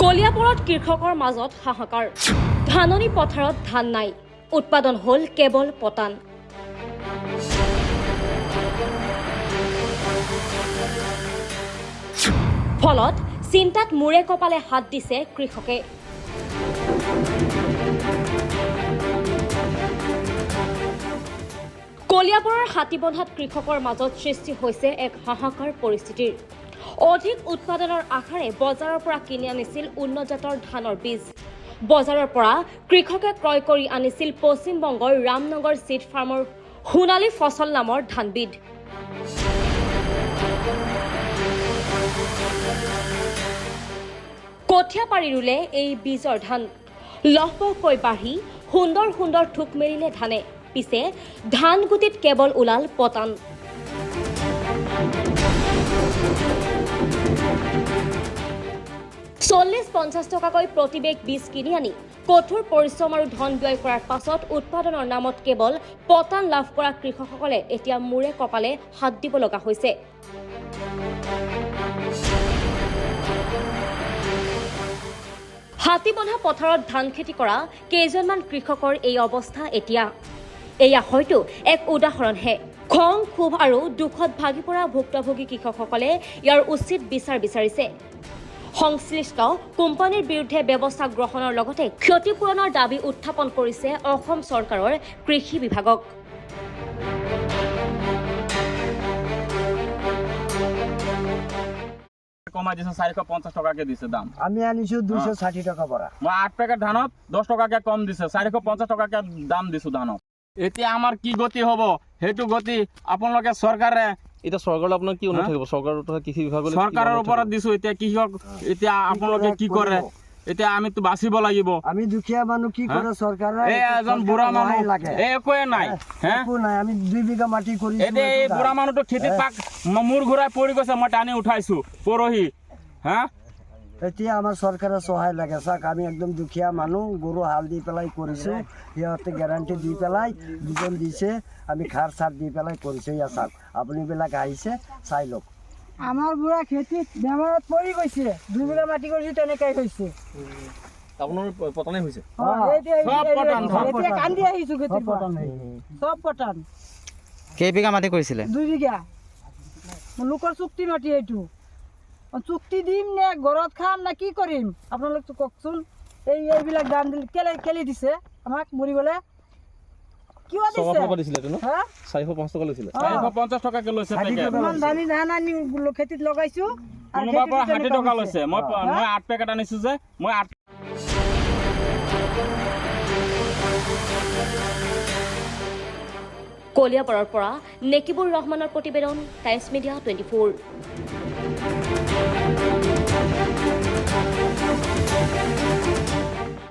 কলিয়াপুৰত কৃষকৰ মাজত হাহাকাৰ ধাননি পথাৰত ধান নাই উৎপাদন হল কেৱল পতান ফলত চিন্তাত মূৰে কপালে হাত দিছে কৃষকে কলিয়াপুৰৰ হাতীবন্ধাত কৃষকৰ মাজত সৃষ্টি হৈছে এক হাহাকাৰ পৰিস্থিতিৰ অধিক উৎপাদনৰ আশাৰে বজাৰৰ পৰা কিনি আনিছিল উন্নত জাতৰ ধানৰ বীজ বজাৰৰ পৰা কৃষকে ক্ৰয় কৰি আনিছিল পশ্চিম বংগৰ ৰামনগৰ সিড ফাৰ্মৰ সোণালী ফসল নামৰ ধানবিধ কঠীয়া পাৰি ৰুলে এই বীজৰ ধান লহপহকৈ বাঢ়ি সুন্দৰ সুন্দৰ থোক মেলিলে ধানে পিছে ধান গুটিত কেৱল ওলাল পতান 40-50 টকাকৈ প্ৰতি বেগ বীজ কিনি আনি কঠোৰ পৰিশ্ৰম আৰু ধন ব্যয় কৰাৰ পাছত উৎপাদনৰ নামত কেৱল পতান লাভ কৰা কৃষকসকলে এতিয়া মূৰে কপালে হাত দিব লগা হৈছে হাতীবন্ধা পথাৰত ধান খেতি কৰা কেইজনমান কৃষকৰ এই অৱস্থা এতিয়া এয়া হয়তো এক উদাহৰণহে খং ক্ষোভ আৰু দুখত ভাগি পৰা ভুক্তভোগী কৃষকসকলে ইয়াৰ উচিত বিচাৰ বিচাৰিছে সংশ্লিষ্ট কোম্পানীৰ বিৰুদ্ধে ব্যৱস্থা গ্ৰহণৰ লগতে ক্ষতিপূৰণৰ দাবী উত্থাপন কৰিছে অসম চৰকাৰৰ কৃষি বিভাগক কমাই দিছে 450 টাকাকে দিছে দাম আমি আনিছো 260 টাকা পৰা মই 8 প্যাকেট ধানত 10 টাকাকে কম দিছে 450 টাকাকে দাম দিছো ধানত এতিয়া আমাৰ কি গতি হ'ব হেতু গতি আপোনালোকে চৰকাৰে এটা সরকার আপনার কি অনুরোধ থাকবে সরকার তথা কৃষি বিভাগ সরকারের উপর দিছো এতিয়া কৃষক এতিয়া আপোনালোকে কি কৰে এতিয়া আমি তো বাঁচিব লাগিব আমি দুখীয়া মানুহ কি কৰে চৰকাৰে এই এজন বুঢ়া মানুহ একোৱে নাই একো নাই আমি 2 বিঘা মাটি কৰিছো এতিয়া এই বুঢ়া মানুহটো খেতি পাক মূৰ ঘূৰাই পৰি গৈছে মই টানি উঠাইছো পৰহি হা এতিয়া আমাৰ চৰকাৰে সহায় লাগে চাক আমি একদম দুখীয়া মানুহ গৰু হাল দি পেলাই কৰিছো সিহঁতে গ্যাৰান্টি দি পেলাই দুজন দিছে আমি খাৰ চাৰ দি পেলাই কৰিছো ইয়া চাক আপুনি বিলাক আহিছে চাই লওক আমাৰ বুঢ়া খেতিত বেমাৰত পৰি গৈছে 2 বিঘা মাটি কৰিছো তেনেকৈ হৈছে আপনাৰ পতনে হয়েছে এতিয়া কান্দি আহিছো খেতিৰ পতন সব পতন কেই বিঘা মাটি কৰিছিলে 2 বিঘা লোকৰ চুক্তি মাটি এইটো চুক্তি দিম নে ঘৰত খাম না কি কৰিম আপোনালোক তো কওকচোন এইবিলাক দাম দিলে কেলে দিছে আমাক মৰিবলে কিয় দিছে হ্যাঁ 450 টাকা লৈছিল 450 টাকাকে লৈছে ইমান দামী ধান আনি খেতিত লগাইছো আৰু কোনোবা পৰা 60 টকা লৈছে মই 8 প্যাকেট আনিছো যে মই 8 কলিয়াপুৰৰ পৰা নেকিবুৰ ৰহমানৰ প্ৰতিবেদন টাইমছ মিডিয়া 24